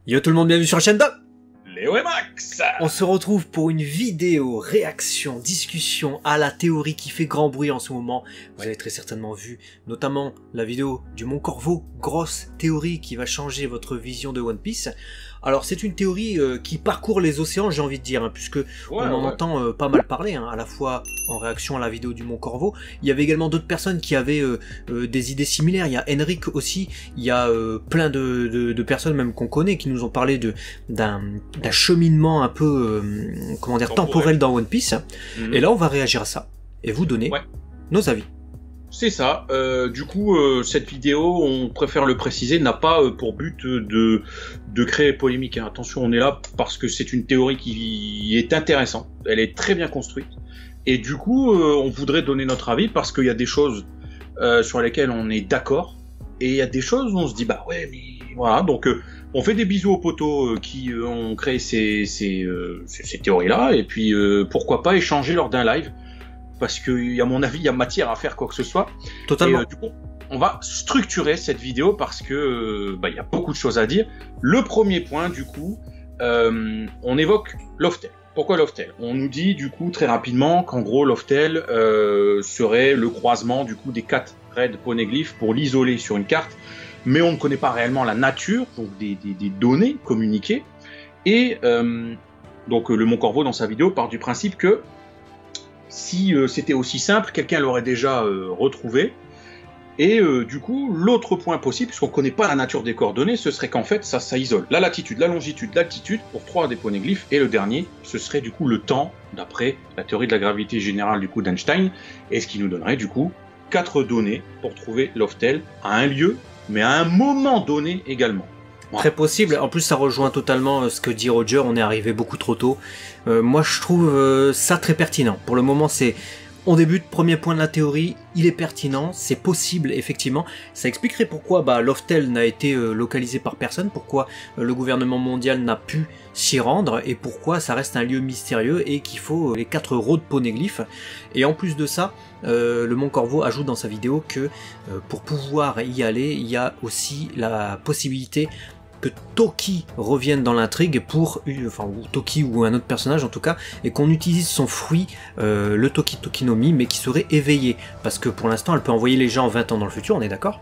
Yo tout le monde, bienvenue sur la chaîne de Léo et Max. On se retrouve pour une vidéo, réaction, discussion à la théorie qui fait grand bruit en ce moment. Vous avez très certainement vu, notamment la vidéo du Mont Corvo, grosse théorie qui va changer votre vision de One Piece. Alors c'est une théorie qui parcourt les océans, j'ai envie de dire, hein, puisque on en entend pas mal parler, hein, à la fois en réaction à la vidéo du Mont Corvo. Il y avait également d'autres personnes qui avaient des idées similaires. Il y a Henrik aussi, il y a plein de personnes même qu'on connaît qui nous ont parlé d'un cheminement un peu comment dire, temporel dans One Piece. Et là on va réagir à ça et vous donner nos avis. C'est ça. Du coup, cette vidéo, on préfère le préciser, n'a pas pour but de créer polémique. Hein. Attention, on est là parce que c'est une théorie qui est intéressante. Elle est très bien construite. Et du coup, on voudrait donner notre avis parce qu'il y a des choses sur lesquelles on est d'accord. Et il y a des choses où on se dit, bah ouais, mais voilà. Donc, on fait des bisous aux potos qui ont créé ces théories-là. Et puis, pourquoi pas échanger lors d'un live. Parce que, à mon avis, il y a matière à faire quoi que ce soit. Totalement. Et, du coup, on va structurer cette vidéo parce que il y a beaucoup de choses à dire. Le premier point, du coup, on évoque Loftel. Pourquoi Loftel? On nous dit, du coup, très rapidement, qu'en gros, Loftel serait le croisement, du coup, des 4 raids poneglyphes pour l'isoler sur une carte. Mais on ne connaît pas réellement la nature, donc des données communiquées. Et donc, le Mont Corvo, dans sa vidéo, part du principe que si c'était aussi simple, quelqu'un l'aurait déjà retrouvé. Et du coup, l'autre point possible, puisqu'on ne connaît pas la nature des coordonnées, ce serait qu'en fait, ça isole la latitude, la longitude, l'altitude pour 3 des poneglyphes. Et le dernier, ce serait du coup le temps, d'après la théorie de la gravité générale du coup d'Einstein, et ce qui nous donnerait du coup 4 données pour trouver Loftel à un lieu, mais à un moment donné également. Très possible, en plus ça rejoint totalement ce que dit Roger, on est arrivé beaucoup trop tôt. Moi je trouve ça très pertinent. Pour le moment on débute, premier point de la théorie, il est pertinent, c'est possible effectivement. Ça expliquerait pourquoi Loftel n'a été localisé par personne, pourquoi le gouvernement mondial n'a pu s'y rendre, et pourquoi ça reste un lieu mystérieux et qu'il faut les 4 rods de poneglyphes. Et en plus de ça, le Mont Corvo ajoute dans sa vidéo que pour pouvoir y aller, il y a aussi la possibilité que Toki revienne dans l'intrigue pour, enfin, ou Toki ou un autre personnage en tout cas, et qu'on utilise son fruit, le Toki Tokinomi, mais qui serait éveillé, parce que pour l'instant elle peut envoyer les gens 20 ans dans le futur, on est d'accord?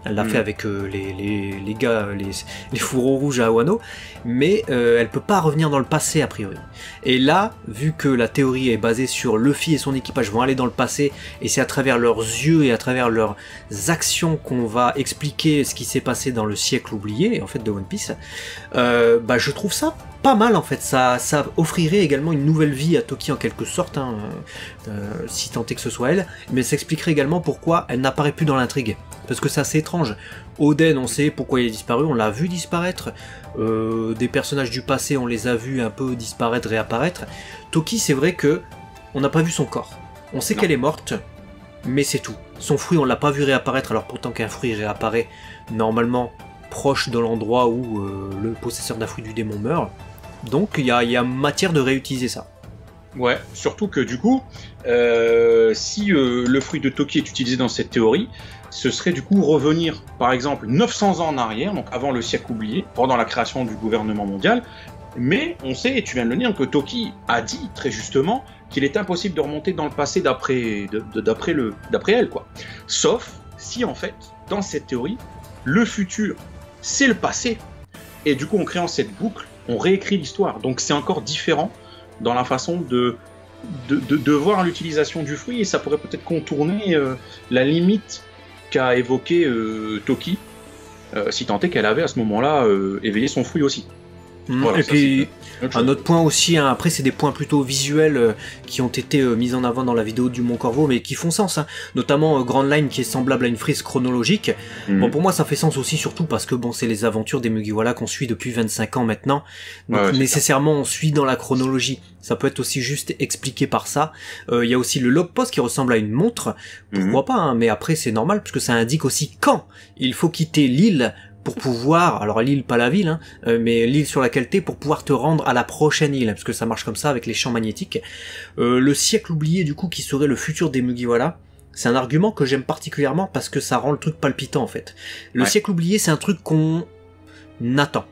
Elle l'a fait avec les gars, les fourreaux rouges à Wano, mais elle peut pas revenir dans le passé a priori. Et là, vu que la théorie est basée sur Luffy et son équipage vont aller dans le passé, et c'est à travers leurs yeux et à travers leurs actions qu'on va expliquer ce qui s'est passé dans le siècle oublié, en fait, de One Piece, je trouve ça pas mal en fait, ça offrirait également une nouvelle vie à Toki en quelque sorte, hein, si tant est que ce soit elle, mais ça expliquerait également pourquoi elle n'apparaît plus dans l'intrigue, parce que c'est assez étrange. Oden, on sait pourquoi il est disparu, on l'a vu disparaître, des personnages du passé on les a vus un peu disparaître, réapparaître. Toki, c'est vrai que on n'a pas vu son corps, on sait qu'elle est morte, mais c'est tout. Son fruit on l'a pas vu réapparaître, alors pourtant qu'un fruit réapparaît normalement proche de l'endroit où le possesseur d'un fruit du démon meurt. Donc il y a matière de réutiliser ça. Ouais, surtout que du coup, si le fruit de Toki est utilisé dans cette théorie, ce serait du coup revenir, par exemple, 900 ans en arrière, donc avant le siècle oublié, pendant la création du gouvernement mondial. Mais on sait, et tu viens de le dire, que Toki a dit très justement qu'il est impossible de remonter dans le passé d'après elle, quoi. Sauf si en fait, dans cette théorie, le futur, c'est le passé. Et du coup, en créant cette boucle, on réécrit l'histoire. Donc c'est encore différent dans la façon de voir l'utilisation du fruit, et ça pourrait peut-être contourner la limite qu'a évoqué Toki, si tant est qu'elle avait à ce moment-là éveillé son fruit aussi. Voilà, et puis un autre point aussi, hein, après c'est des points plutôt visuels qui ont été mis en avant dans la vidéo du Mont Corvo, mais qui font sens, hein. Notamment Grand Line qui est semblable à une frise chronologique. Bon, pour moi ça fait sens aussi, surtout parce que bon, c'est les aventures des Mugiwara qu'on suit depuis 25 ans maintenant, donc nécessairement on suit dans la chronologie. Ça peut être aussi juste expliqué par ça. Il y a aussi le log post qui ressemble à une montre, pourquoi pas, hein, mais après c'est normal puisque ça indique aussi quand il faut quitter l'île pour pouvoir, alors l'île pas la ville, hein, mais l'île sur laquelle t'es, pour pouvoir te rendre à la prochaine île, parce que ça marche comme ça avec les champs magnétiques. Le siècle oublié du coup qui serait le futur des Mugiwara, c'est un argument que j'aime particulièrement parce que ça rend le truc palpitant en fait. Le siècle oublié c'est un truc qu'on attend.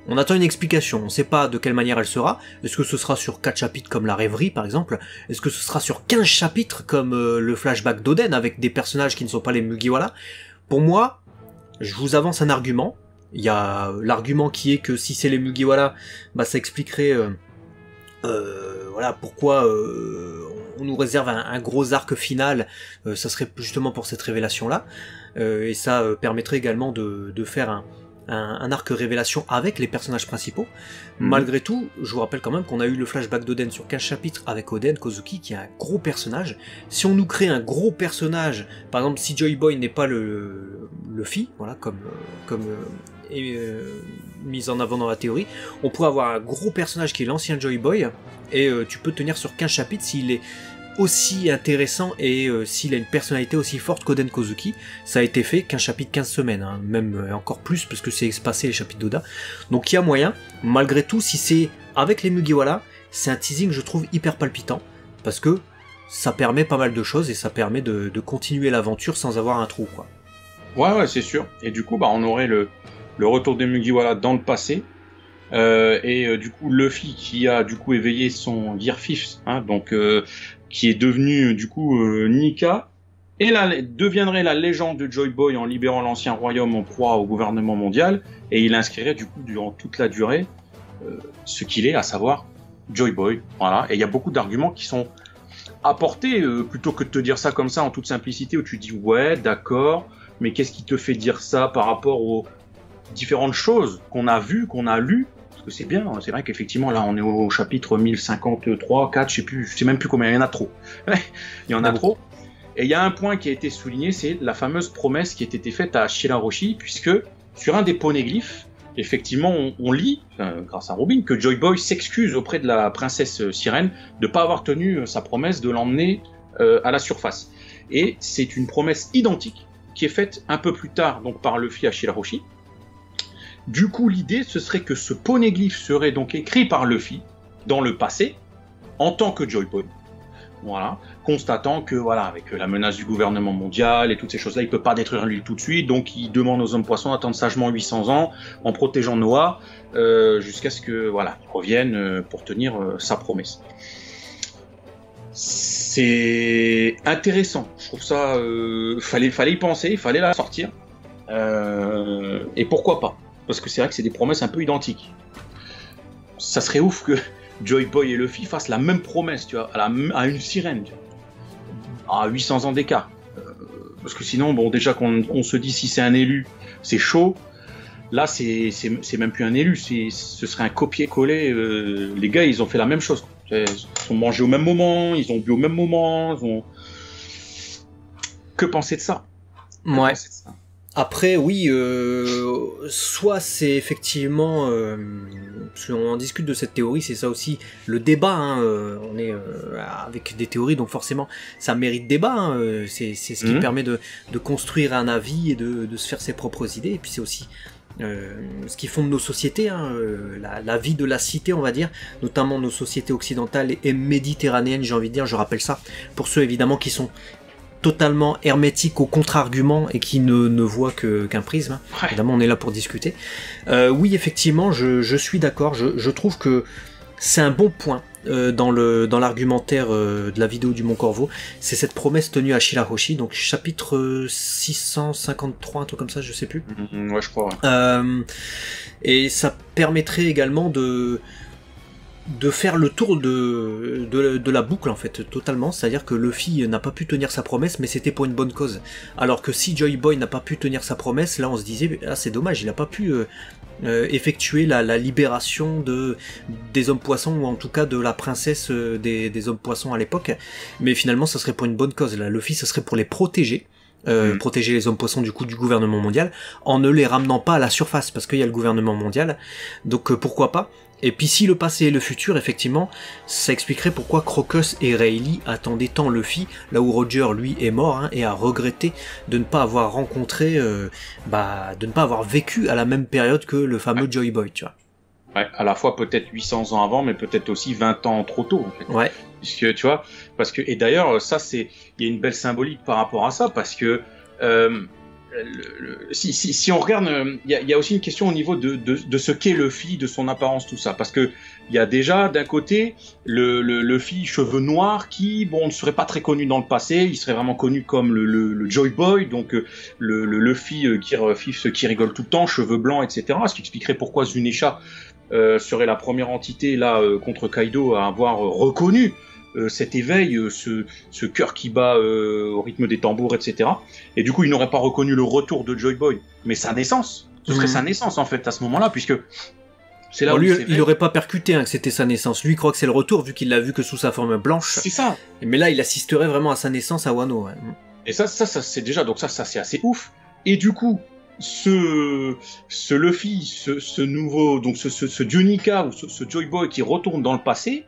On attend une explication, on ne sait pas de quelle manière elle sera. Est-ce que ce sera sur 4 chapitres comme la rêverie par exemple? Est-ce que ce sera sur 15 chapitres comme le flashback d'Oden avec des personnages qui ne sont pas les Mugiwara? Pour moi, je vous avance un argument. Il y a l'argument qui est que si c'est les Mugiwara, bah ça expliquerait voilà pourquoi on nous réserve un gros arc final. Ça serait justement pour cette révélation là, et ça permettrait également de faire un arc révélation avec les personnages principaux. Malgré tout, je vous rappelle quand même qu'on a eu le flashback d'Oden sur 15 chapitres avec Oden Kozuki qui est un gros personnage. Si on nous crée un gros personnage, par exemple si Joy Boy n'est pas le Luffy, voilà, comme mise en avant dans la théorie, on pourrait avoir un gros personnage qui est l'ancien Joy Boy, et tu peux tenir sur 15 chapitres s'il est aussi intéressant et s'il a une personnalité aussi forte qu'Oden Kozuki. Ça a été fait 15 chapitres, 15 semaines, hein, même encore plus parce que c'est espacé les chapitres d'Oda. Donc il y a moyen, malgré tout, si c'est avec les Mugiwara, c'est un teasing je trouve hyper palpitant, parce que ça permet pas mal de choses et ça permet de continuer l'aventure sans avoir un trou, quoi. Ouais, c'est sûr. Et du coup, bah, on aurait le retour des Mugiwara dans le passé, et du coup Luffy qui a du coup éveillé son Gear Fifth, hein, donc qui est devenu du coup Nika, et deviendrait la légende de Joy Boy en libérant l'ancien royaume en proie au gouvernement mondial, et il inscrirait du coup durant toute la durée ce qu'il est, à savoir Joy Boy. Voilà. Et il y a beaucoup d'arguments qui sont apportés, plutôt que de te dire ça comme ça en toute simplicité, où tu dis ouais d'accord, mais qu'est-ce qui te fait dire ça par rapport aux différentes choses qu'on a vues, qu'on a lues? Parce que c'est bien, c'est vrai qu'effectivement là on est au chapitre 1053, 4, je sais même plus combien, il y en a trop. Il y en a trop. Et il y a un point qui a été souligné, c'est la fameuse promesse qui a été faite à Shirahoshi, puisque sur un des poneglyphes, effectivement on lit, grâce à Robin, que Joy Boy s'excuse auprès de la princesse sirène de ne pas avoir tenu sa promesse de l'emmener à la surface. Et c'est une promesse identique qui est faite un peu plus tard donc par Luffy à Shirahoshi. Du coup, l'idée, ce serait que ce poneglyphe serait donc écrit par Luffy dans le passé, en tant que Joy Boy. Voilà, constatant que, voilà, avec la menace du gouvernement mondial et toutes ces choses-là, il peut pas détruire l'île tout de suite, donc il demande aux hommes poissons d'attendre sagement 800 ans, en protégeant Noah, jusqu'à ce que, voilà, il revienne pour tenir sa promesse. C'est intéressant, je trouve ça, fallait y penser, il fallait la sortir, et pourquoi pas? Parce que c'est vrai que c'est des promesses un peu identiques. Ça serait ouf que Joy Boy et Luffy fassent la même promesse, tu vois, à une sirène, tu vois, à 800 ans d'écart. Parce que sinon, bon, déjà qu'on se dit si c'est un élu, c'est chaud. Là, c'est même plus un élu, ce serait un copier-coller. Les gars, ils ont fait la même chose. Ils ont mangé au même moment, ils ont bu au même moment. Que penser de ça? Ouais. Après, oui, soit c'est effectivement, on en discute de cette théorie, c'est ça aussi le débat, hein, on est avec des théories, donc forcément ça mérite débat, hein, c'est ce qui permet de construire un avis et de se faire ses propres idées, et puis c'est aussi ce qui fonde nos sociétés, hein, la vie de la cité, on va dire, notamment nos sociétés occidentales et méditerranéennes, j'ai envie de dire, je rappelle ça, pour ceux évidemment qui sont totalement hermétique au contre-argument et qui ne voit qu'un prisme. Ouais. Évidemment, on est là pour discuter. Oui, effectivement, je suis d'accord. Je trouve que c'est un bon point dans l'argumentaire de la vidéo du Mont Corvo. C'est cette promesse tenue à Shirahoshi, donc chapitre 653, un truc comme ça, je sais plus. Ouais, je crois. Ouais. Et ça permettrait également de faire le tour de la boucle en fait totalement, c'est-à-dire que Luffy n'a pas pu tenir sa promesse mais c'était pour une bonne cause, alors que si Joy Boy n'a pas pu tenir sa promesse, là on se disait ah c'est dommage, il n'a pas pu effectuer la libération des hommes poissons, ou en tout cas de la princesse des hommes poissons à l'époque, mais finalement ça serait pour une bonne cause, là Luffy ça serait pour les protéger. Protéger les hommes poissons du coup du gouvernement mondial en ne les ramenant pas à la surface parce qu'il y a le gouvernement mondial, donc pourquoi pas. Et puis si le passé et le futur, effectivement, ça expliquerait pourquoi Crocus et Rayleigh attendaient tant Luffy, là où Roger, lui, est mort, hein, et a regretté de ne pas avoir rencontré, de ne pas avoir vécu à la même période que le fameux Joy Boy, tu vois. Ouais, à la fois peut-être 800 ans avant, mais peut-être aussi 20 ans trop tôt, en fait. Ouais. Puisque, tu vois, et d'ailleurs, ça, il y a une belle symbolique par rapport à ça, parce que, si on regarde, il y a aussi une question au niveau de ce qu'est Luffy, de son apparence, tout ça, parce que il y a déjà d'un côté le Luffy cheveux noirs qui, bon, ne serait pas très connu dans le passé, il serait vraiment connu comme le Joy Boy, donc le Luffy qui rigole tout le temps, cheveux blancs, etc. Ce qui expliquerait pourquoi Zunisha serait la première entité là contre Kaido à avoir reconnu cet éveil, ce cœur qui bat au rythme des tambours, etc. Et du coup, il n'aurait pas reconnu le retour de Joy Boy, mais sa naissance. Ce serait sa naissance, en fait, à ce moment-là, puisque c'est là où lui, il n'aurait pas percuté que c'était sa naissance. Lui, il croit que c'est le retour, vu qu'il l'a vu que sous sa forme blanche. C'est ça. Mais là, il assisterait vraiment à sa naissance à Wano. Ouais. Et ça c'est déjà, donc ça c'est assez ouf. Et du coup, ce Luffy, ce nouveau, donc ce Dionica, ou ce Joy Boy qui retourne dans le passé,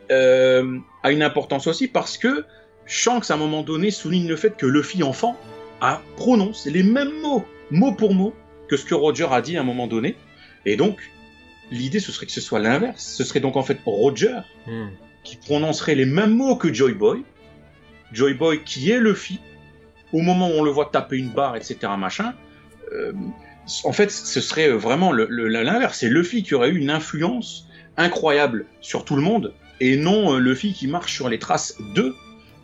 a une importance aussi parce que Shanks à un moment donné souligne le fait que Luffy enfant prononce les mêmes mots, mot pour mot, que ce que Roger a dit à un moment donné. Et donc l'idée ce serait que ce soit l'inverse, ce serait donc en fait Roger qui prononcerait les mêmes mots que Joy Boy qui est Luffy au moment où on le voit taper une barre, etc. machin. En fait ce serait vraiment l'inverse, c'est Luffy qui aurait eu une influence incroyable sur tout le monde, et non Luffy qui marche sur les traces d'eux,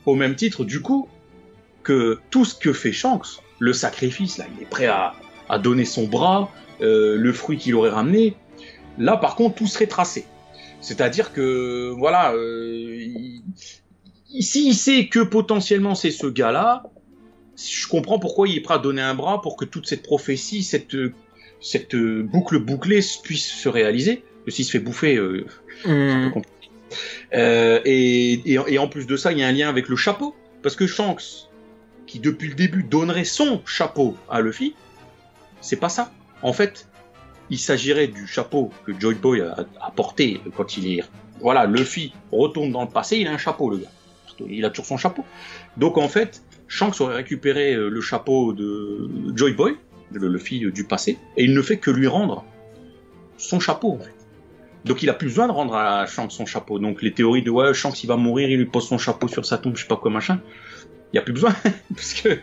au même titre du coup que tout ce que fait Shanks, le sacrifice, là, il est prêt à donner son bras, le fruit qu'il aurait ramené, là par contre tout serait tracé. C'est-à-dire que, voilà, s'il sait que potentiellement c'est ce gars-là, je comprends pourquoi il est prêt à donner un bras pour que toute cette prophétie, cette boucle bouclée puisse se réaliser. S'il se fait bouffer, c'est un peu compliqué. Et en plus de ça, il y a un lien avec le chapeau, parce que Shanks, qui depuis le début donnerait son chapeau à Luffy, c'est pas ça. En fait, il s'agirait du chapeau que Joy Boy a porté quand il est... Voilà, Luffy retourne dans le passé, il a un chapeau, le gars. Il a toujours son chapeau. Donc en fait, Shanks aurait récupéré le chapeau de Joy Boy, le Luffy du passé, et il ne fait que lui rendre son chapeau, en fait. Donc il a plus besoin de rendre à Shanks son chapeau. Donc les théories de ouais, Shanks il va mourir, il lui pose son chapeau sur sa tombe, je sais pas quoi machin. Il y a plus besoin parce que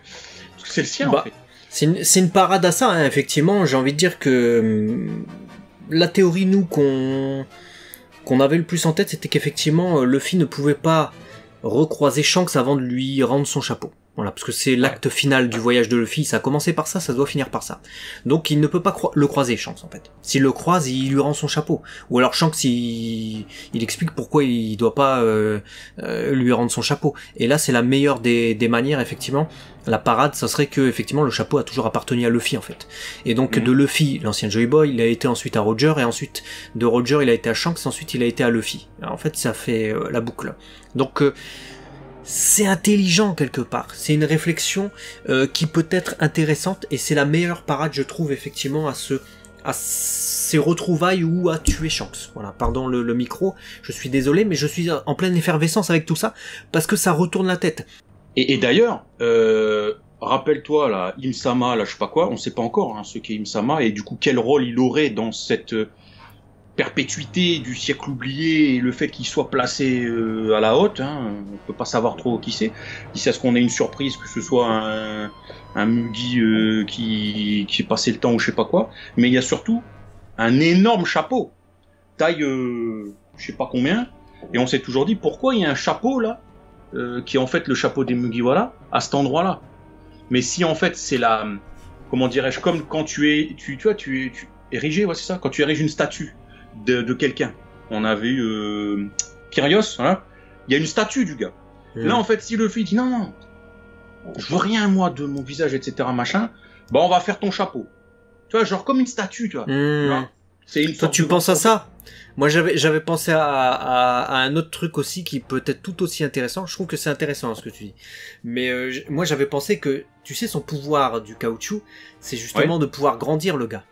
c'est le sien en fait. C'est une parade à ça, hein, effectivement. J'ai envie de dire que la théorie nous qu'on avait le plus en tête, c'était qu'effectivement Luffy ne pouvait pas recroiser Shanks avant de lui rendre son chapeau. Voilà, parce que c'est l'acte final du voyage de Luffy, ça a commencé par ça, ça doit finir par ça. Donc il ne peut pas le croiser, Shanks, en fait. S'il le croise, il lui rend son chapeau. Ou alors Shanks, il explique pourquoi il doit pas lui rendre son chapeau. Et là, c'est la meilleure des manières, effectivement. La parade, ça serait que, effectivement, le chapeau a toujours appartenu à Luffy, en fait. Et donc, de Luffy, l'ancien Joy Boy, il a été ensuite à Roger, et ensuite, de Roger, il a été à Shanks, ensuite, il a été à Luffy. Alors, en fait, ça fait la boucle. Donc, c'est intelligent quelque part, c'est une réflexion qui peut être intéressante et c'est la meilleure parade je trouve effectivement à ces retrouvailles ou à tuer Shanks. Voilà, pardon le micro, je suis désolé mais je suis en pleine effervescence avec tout ça parce que ça retourne la tête. Et d'ailleurs, rappelle-toi là, Im-sama, là je sais pas quoi, on sait pas encore ce qu'est Im-sama et du coup quel rôle il aurait dans cette perpétuité du siècle oublié et le fait qu'il soit placé à la haute, on peut pas savoir trop qui c'est. Ici, est-ce qu'on a une surprise que ce soit un Mugi qui est passé le temps ou je sais pas quoi, mais il y a surtout un énorme chapeau, taille je sais pas combien, et on s'est toujours dit pourquoi il y a un chapeau là, qui est en fait le chapeau des Mugiwara à cet endroit-là. Mais si en fait c'est la, comment dirais-je, comme quand tu es érigé, ouais c'est ça, quand tu ériges une statue de quelqu'un. On avait eu Kyrios, voilà. Il y a une statue du gars. Là, en fait, si Luffy dit non, je veux rien, moi, de mon visage, etc., machin, bah, on va faire ton chapeau. Tu vois, genre comme une statue, tu vois. C'est une Toi, tu penses à ça? Moi, j'avais pensé à un autre truc aussi qui peut être tout aussi intéressant. Je trouve que c'est intéressant ce que tu dis. Mais moi, j'avais pensé que, tu sais, son pouvoir du caoutchouc, c'est justement de pouvoir grandir le gars.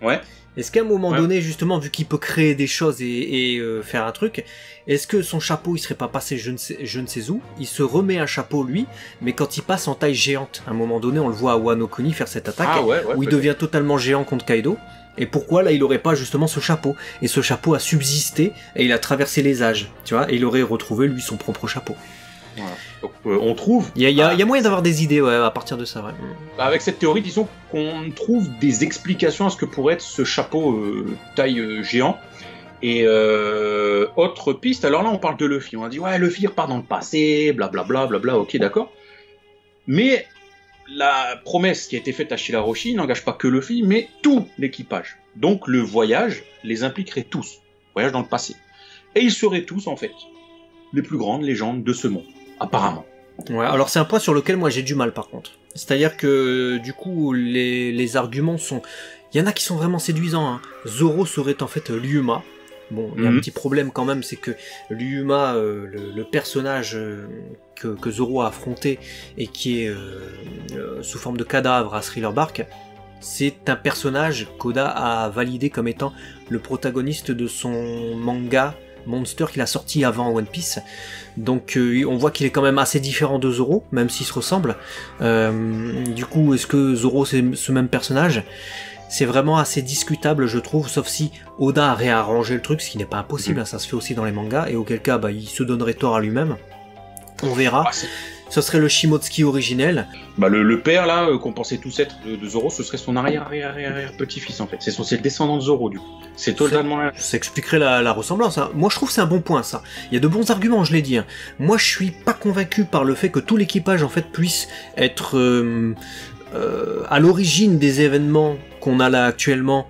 Ouais. Est-ce qu'à un moment donné, justement, vu qu'il peut créer des choses et faire un truc, est-ce que son chapeau, il serait pas passé je ne sais où, il se remet un chapeau, lui, mais quand il passe en taille géante, à un moment donné, on le voit à Wano Kuni faire cette attaque, où il devient totalement géant contre Kaido, et pourquoi, là, il aurait pas justement ce chapeau, et ce chapeau a subsisté, et il a traversé les âges, tu vois, et il aurait retrouvé, lui, son propre chapeau. Voilà. Donc, on trouve... Il y a moyen d'avoir des idées, ouais, à partir de ça, ouais. Avec cette théorie, disons qu'on trouve des explications à ce que pourrait être ce chapeau taille géant. Et autre piste, alors là on parle de Luffy, on a dit ouais Luffy repart dans le passé, blablabla, blabla, ok d'accord. Mais la promesse qui a été faite à Shirahoshi n'engage pas que Luffy, mais tout l'équipage. Donc le voyage les impliquerait tous, voyage dans le passé. Et ils seraient tous en fait les plus grandes légendes de ce monde, apparemment. Ouais, alors c'est un point sur lequel moi j'ai du mal par contre. C'est-à-dire que du coup les arguments sont... Il y en a qui sont vraiment séduisants, hein. Zoro serait en fait Ryuma. Bon, il y a un petit problème quand même, c'est que Ryuma, le personnage que Zoro a affronté et qui est sous forme de cadavre à Thriller Bark, c'est un personnage qu'Oda a validé comme étant le protagoniste de son manga Monster qu'il a sorti avant One Piece. Donc on voit qu'il est quand même assez différent de Zoro, même s'ils se ressemblent. Du coup, est-ce que Zoro c'est ce même personnage ? C'est vraiment assez discutable, je trouve, sauf si Oda a réarrangé le truc, ce qui n'est pas impossible, hein, ça se fait aussi dans les mangas, et auquel cas, bah, il se donnerait tort à lui-même. On verra. Ce serait le Shimotsuki originel. Bah, le père, là, qu'on pensait tous être de Zoro, ce serait son arrière-petit-fils, en fait. C'est le descendant de Zoro, du coup. C'est totalement... Ça expliquerait la ressemblance, hein. Moi, je trouve que c'est un bon point, ça. Il y a de bons arguments, je l'ai dit, hein. Moi, je suis pas convaincu par le fait que tout l'équipage, en fait, puisse être... à l'origine des événements qu'on a là actuellement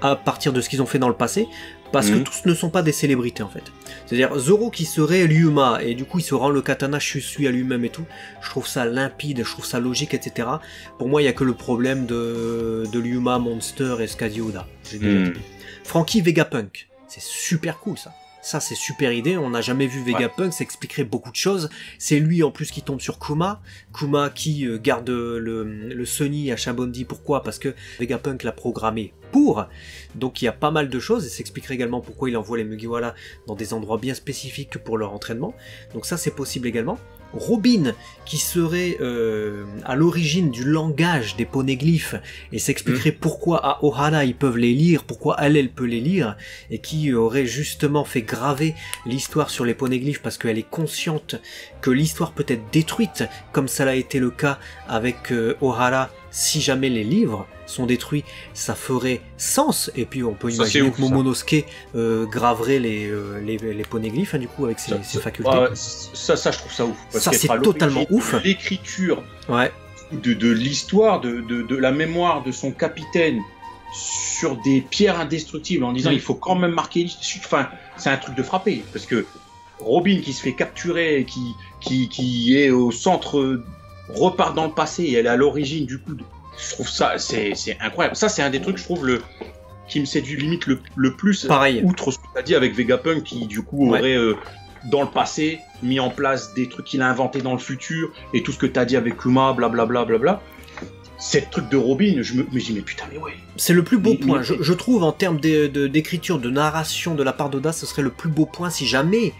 à partir de ce qu'ils ont fait dans le passé, parce que tous ne sont pas des célébrités en fait. C'est-à-dire Zoro qui serait Ryuma et du coup il se rend le katana Shusui à lui-même et tout, je trouve ça limpide, je trouve ça logique, etc. Pour moi il n'y a que le problème de Ryuma, Monster et Skadi Oda. J'ai déjà dit. Frankie Vegapunk, c'est super cool ça. Ça, c'est super idée, on n'a jamais vu Vegapunk, ça expliquerait beaucoup de choses. C'est lui, en plus, qui tombe sur Kuma. Kuma qui garde le Sunny à Shabondi. Pourquoi ? Parce que Vegapunk l'a programmé pour. Donc, il y a pas mal de choses, et ça expliquerait également pourquoi il envoie les Mugiwara dans des endroits bien spécifiques pour leur entraînement. Donc ça, c'est possible également. Robin, qui serait à l'origine du langage des poneglyphes, et s'expliquerait pourquoi à Ohara ils peuvent les lire, pourquoi elle peut les lire, et qui aurait justement fait graver l'histoire sur les poneglyphes parce qu'elle est consciente que l'histoire peut être détruite, comme ça l'a été le cas avec Ohara. Si jamais les livres sont détruits, ça ferait sens. Et puis on peut imaginer que Momonosuke graverait les poneglyphes, hein, du coup, avec ses facultés. Ça, je trouve ça ouf. Parce ça, c'est totalement ouf. L'écriture de l'histoire, de la mémoire de son capitaine sur des pierres indestructibles, en disant il faut quand même marquer... Enfin, c'est un truc de frapper. Parce que Robin qui se fait capturer, qui est au centre... repart dans le passé et elle est à l'origine du coup. Je trouve ça, c'est incroyable. Ça, c'est un des trucs, je trouve, qui me séduit limite le plus. Pareil. Outre ce que tu as dit avec Vegapunk, qui du coup aurait, dans le passé, mis en place des trucs qu'il a inventés dans le futur, et tout ce que tu as dit avec Kuma, blablabla, blablabla. C'est truc de Robin, je me dis mais putain mais ouais. C'est le plus beau point, je trouve en termes d'écriture, de narration de la part d'Oda, ce serait le plus beau point si jamais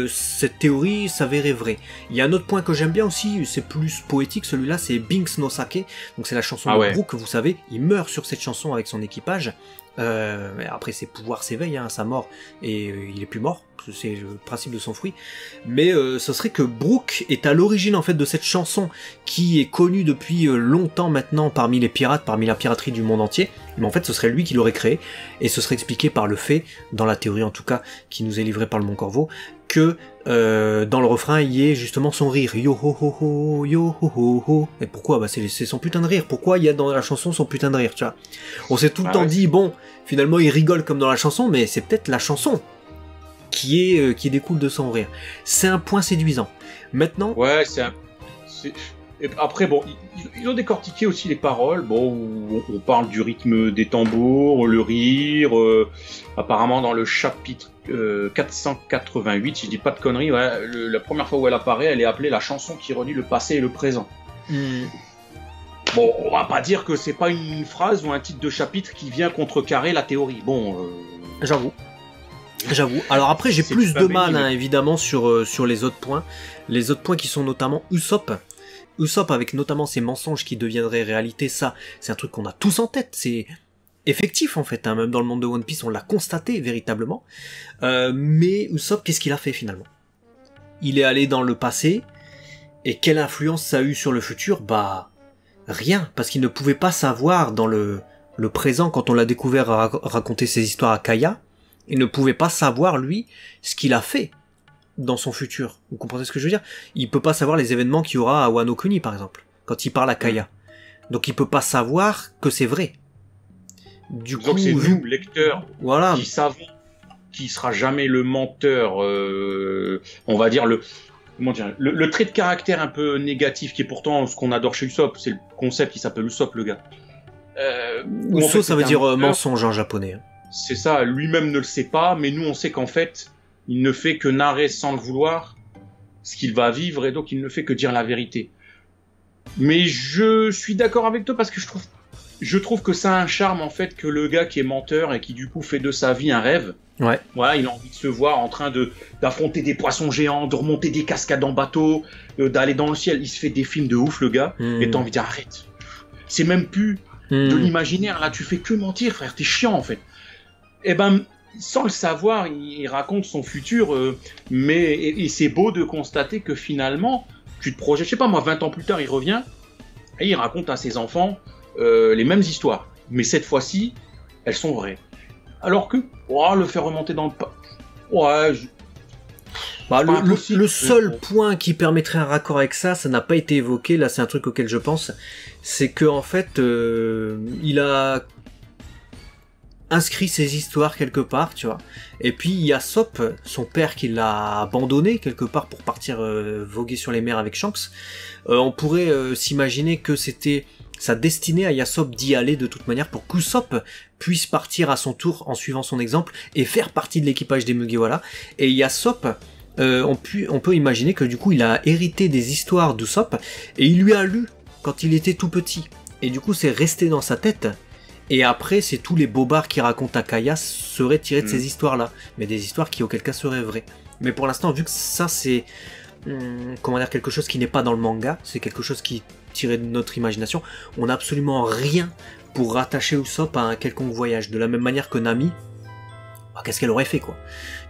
cette théorie s'avérait vraie. Il y a un autre point que j'aime bien aussi, c'est plus poétique, celui-là c'est Binks no Sake, donc c'est la chanson de Brook, vous savez, il meurt sur cette chanson avec son équipage. Après ses pouvoirs s'éveillent à sa mort et il est plus mort, c'est le principe de son fruit, mais ce serait que Brook est à l'origine en fait de cette chanson qui est connue depuis longtemps maintenant parmi les pirates, parmi la piraterie du monde entier, mais en fait ce serait lui qui l'aurait créé, et ce serait expliqué par le fait, dans la théorie en tout cas qui nous est livrée par le Mont Corvo, que dans le refrain il y ait justement son rire, yo ho ho ho, yo ho ho ho. Et pourquoi ? Bah c'est son putain de rire. Pourquoi il y a dans la chanson son putain de rire, tu vois ? On s'est tout le temps dit, bon, finalement il rigole comme dans la chanson, mais c'est peut-être la chanson qui découle de son rire. C'est un point séduisant. Maintenant... Ouais, Et après, bon, ils ont décortiqué aussi les paroles. Bon, on parle du rythme des tambours, le rire. Apparemment, dans le chapitre 488, si je dis pas de conneries, la première fois où elle apparaît, elle est appelée la chanson qui relie le passé et le présent. Bon, on va pas dire que c'est pas une phrase ou un titre de chapitre qui vient contrecarrer la théorie. Bon, J'avoue. Alors après, j'ai plus de mal, hein, évidemment, sur les autres points. Les autres points qui sont notamment Usopp. Usopp avec notamment ces mensonges qui deviendraient réalité, ça, c'est un truc qu'on a tous en tête. C'est effectif en fait, hein, même dans le monde de One Piece, on l'a constaté véritablement. Mais Usopp, qu'est-ce qu'il a fait finalement ? il est allé dans le passé, et quelle influence ça a eu sur le futur? Bah, rien, parce qu'il ne pouvait pas savoir dans le présent, quand on l'a découvert raconter ses histoires à Kaya, il ne pouvait pas savoir, lui, ce qu'il a fait dans son futur. Vous comprenez ce que je veux dire? Il peut pas savoir les événements qu'il y aura à Wano Kuni, par exemple, quand il parle à Kaya. Donc il peut pas savoir que c'est vrai. Du Donc coup, c'est nous, lecteurs, voilà. qui savons qui sera jamais le menteur, on va dire comment dire, le trait de caractère un peu négatif qui est pourtant ce qu'on adore chez Usopp, c'est le concept qui s'appelle Usopp le gars. Usopp ça veut dire mensonge en japonais. C'est ça, lui-même ne le sait pas, mais nous on sait qu'en fait, il ne fait que narrer sans le vouloir ce qu'il va vivre et donc il ne fait que dire la vérité. Mais je suis d'accord avec toi parce que je trouve que ça a un charme en fait que le gars qui est menteur et qui du coup fait de sa vie un rêve. Ouais. Voilà, il a envie de se voir en train d'affronter des poissons géants, de remonter des cascades en bateau, d'aller dans le ciel. Il se fait des films de ouf le gars. Et t'as envie de dire arrête. C'est même plus de l'imaginaire là. Tu fais que mentir frère. T'es chiant en fait. Et ben sans le savoir, il raconte son futur. Mais et c'est beau de constater que finalement, tu te projettes. Je sais pas moi, 20 ans plus tard, il revient et il raconte à ses enfants les mêmes histoires. Mais cette fois-ci, elles sont vraies. Alors que, le faire remonter dans le pas. Le seul point qui permettrait un raccord avec ça n'a pas été évoqué. Là, c'est un truc auquel je pense. C'est que en fait, il a inscrit ses histoires quelque part, tu vois. Et puis il y a Sop, son père, qui l'a abandonné quelque part pour partir voguer sur les mers avec Shanks. On pourrait s'imaginer que c'était sa destinée à Yasopp d'y aller de toute manière pour qu'Usopp puisse partir à son tour en suivant son exemple et faire partie de l'équipage des Mugiwara. Et Yasopp, on peut imaginer que du coup il a hérité des histoires d'Usopp et il lui a lu quand il était tout petit. Et du coup c'est resté dans sa tête. Et après c'est tous les bobards qui racontent à Kaya seraient tirés de ces histoires-là. Mais des histoires qui auquel cas seraient vraies. Mais pour l'instant vu que ça c'est comment dire, quelque chose qui n'est pas dans le manga, c'est quelque chose qui tiré de notre imagination, on n'a absolument rien pour rattacher Usopp à un quelconque voyage, de la même manière que Nami, qu'est-ce qu'elle aurait fait quoi,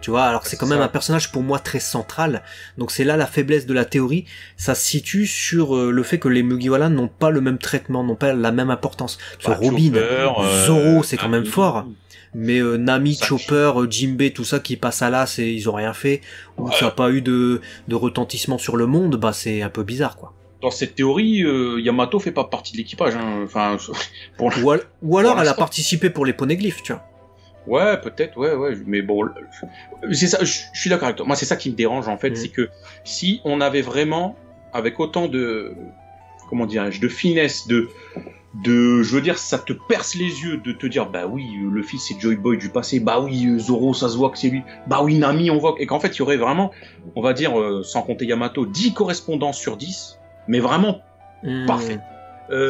tu vois, alors que c'est quand même un personnage pour moi très central, donc c'est là la faiblesse de la théorie, ça se situe sur le fait que les Mugiwara n'ont pas le même traitement, n'ont pas la même importance, Robin, Zoro c'est quand même fort, mais Nami, Chopper, Jinbei, tout ça qui passe à l'as et ils ont rien fait, ou ça n'a pas eu de retentissement sur le monde, bah c'est un peu bizarre quoi. Dans cette théorie, Yamato fait pas partie de l'équipage. Hein. Enfin, ou alors elle a participé pour les poneglyphes, tu vois. Ouais, peut-être, ouais. Mais bon, c'est ça. Je suis d'accord avec toi. Moi, c'est ça qui me dérange en fait, c'est que si on avait vraiment, avec autant de, comment dirais-je, de finesse, de, je veux dire, ça te perce les yeux de te dire, bah oui, le fils c'est Joy Boy du passé, bah oui, Zoro, ça se voit que c'est lui, bah oui, Nami, on voit, et qu'en fait, il y aurait vraiment, on va dire, sans compter Yamato, 10 correspondances sur 10. Mais vraiment parfait.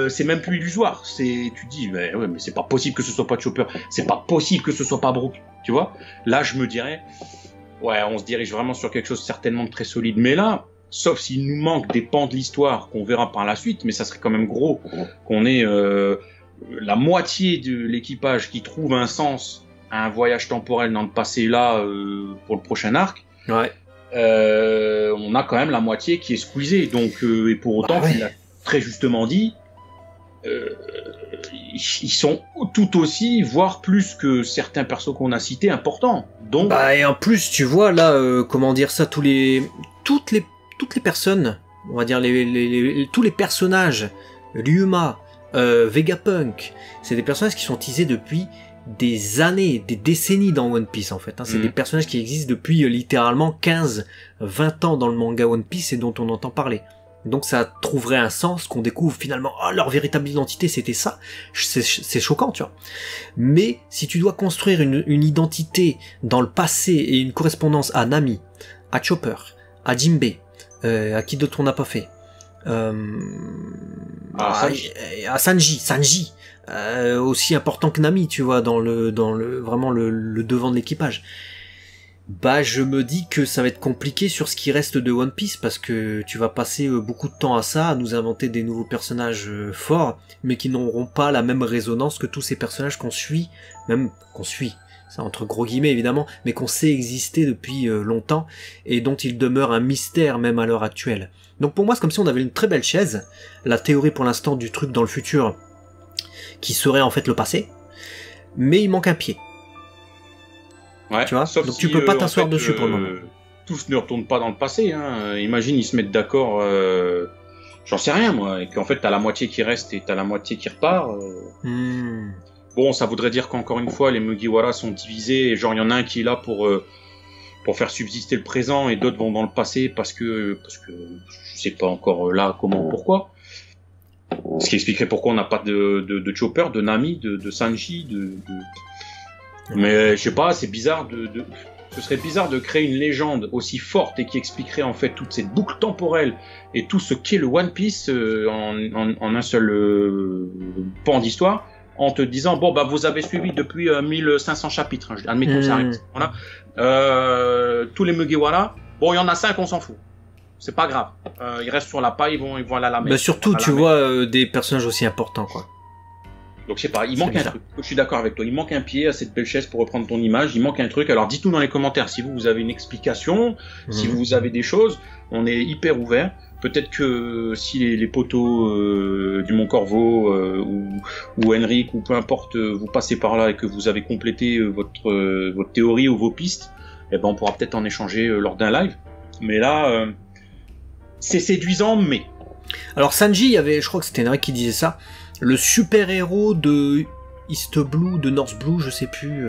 C'est même plus illusoire. Tu dis, mais c'est pas possible que ce soit pas Chopper. C'est pas possible que ce soit pas Brook. Tu vois? Là, je me dirais, on se dirige vraiment sur quelque chose certainement de très solide. Mais là, sauf s'il nous manque des pans de l'histoire qu'on verra par la suite, mais ça serait quand même gros qu'on ait la moitié de l'équipage qui trouve un sens à un voyage temporel dans le passé là pour le prochain arc. Ouais. On a quand même la moitié qui est squeezée, donc et pour autant, tu l'as très justement dit, ils sont tout aussi, voire plus que certains persos qu'on a cités, importants. Donc, et en plus, tu vois là, comment dire ça, toutes les personnes, on va dire tous les personnages, Ryuma, Vegapunk, c'est des personnages qui sont teasés depuis des années, des décennies dans One Piece en fait. C'est des personnages qui existent depuis littéralement 15-20 ans dans le manga One Piece et dont on entend parler. Donc ça trouverait un sens qu'on découvre finalement, leur véritable identité c'était ça. C'est choquant, tu vois. Mais si tu dois construire une identité dans le passé et une correspondance à Nami, à Chopper, à Jinbei, à qui d'autre on n'a pas fait, à Sanji, aussi important que Nami, tu vois, dans le vraiment le devant de l'équipage. Je me dis que ça va être compliqué sur ce qui reste de One Piece parce que tu vas passer beaucoup de temps à ça, à nous inventer des nouveaux personnages forts, mais qui n'auront pas la même résonance que tous ces personnages qu'on suit, ça entre gros guillemets évidemment, mais qu'on sait exister depuis longtemps, et dont il demeure un mystère même à l'heure actuelle. Donc pour moi c'est comme si on avait une très belle chaise, la théorie pour l'instant du truc dans le futur, qui serait en fait le passé, mais il manque un pied. Ouais, tu vois, donc si, tu peux pas t'asseoir dessus pour le moment. Tous ne retournent pas dans le passé, hein. Imagine ils se mettent d'accord, j'en sais rien moi, et qu'en fait t'as la moitié qui reste et t'as la moitié qui repart. Bon, ça voudrait dire qu'encore une fois les Mugiwara sont divisés, et genre il y en a un qui est là pour faire subsister le présent, et d'autres vont dans le passé parce que je sais pas encore là comment, pourquoi. Ce qui expliquerait pourquoi on n'a pas de Chopper, de Nami, de Sanji, mais je sais pas, c'est bizarre ce serait bizarre de créer une légende aussi forte et qui expliquerait en fait toute cette boucle temporelle et tout ce qu'est le One Piece en un seul pan d'histoire, en te disant bon bah vous avez suivi depuis 1500 chapitres, hein, admettons ça arrive. Voilà. Tous les Mugiwara, bon il y en a 5, on s'en fout. C'est pas grave. Ils restent sur la paille, ils vont aller à la mer. Bah surtout tu vois des personnages aussi importants quoi. Donc je sais pas, il manque un truc. Je suis d'accord avec toi, il manque un pied à cette belle chaise pour reprendre ton image, il manque un truc. Alors dites-nous dans les commentaires si vous avez une explication, si vous avez des choses, on est hyper ouvert. Peut-être que si les poteaux du Mont Corvo ou Henrik ou peu importe, vous passez par là et que vous avez complété votre théorie ou vos pistes, eh ben on pourra peut-être en échanger lors d'un live. Mais là, c'est séduisant, mais... Alors Sanji, il y avait, je crois que c'était Henrik qui disait ça, le super-héros de East Blue, de North Blue, je sais plus,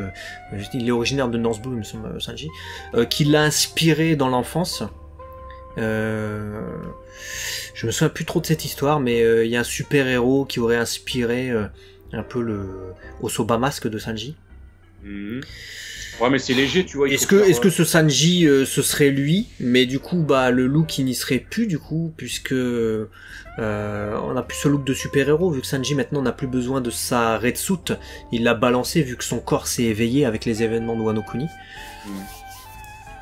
il est originaire de North Blue, il me semble, Sanji, qui l'a inspiré dans l'enfance. Je me souviens plus trop de cette histoire, mais il y a un super-héros qui aurait inspiré un peu le Osoba Mask de Sanji. Ouais, mais c'est léger, tu vois. Est-ce que ce Sanji, ce serait lui, mais du coup, bah, le look, il n'y serait plus, du coup, puisque on a plus ce look de super-héros, vu que Sanji, maintenant, n'a plus besoin de sa red suit, il l'a balancé, vu que son corps s'est éveillé avec les événements de Wano Kuni.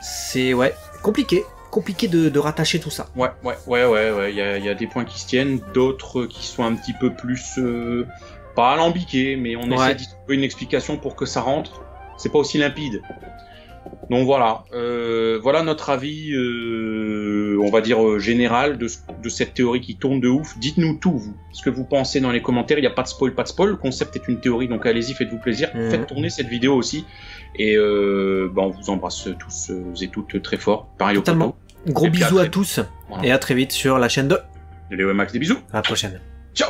C'est, ouais, compliqué de rattacher tout ça. Ouais, il y a des points qui se tiennent, d'autres qui sont un petit peu plus, pas alambiqués, mais on essaie d'y trouver une explication pour que ça rentre. C'est pas aussi limpide. Donc voilà, voilà notre avis, on va dire général de cette théorie qui tourne de ouf. Dites-nous tout, vous, ce que vous pensez dans les commentaires. Il n'y a pas de spoil, Le concept est une théorie, donc allez-y, faites-vous plaisir. Faites tourner cette vidéo aussi. Et on vous embrasse tous et toutes très fort. Pareil au poteau. Gros bisous à tous, voilà. Et à très vite sur la chaîne de Léo et Max. Des bisous. À la prochaine. Ciao.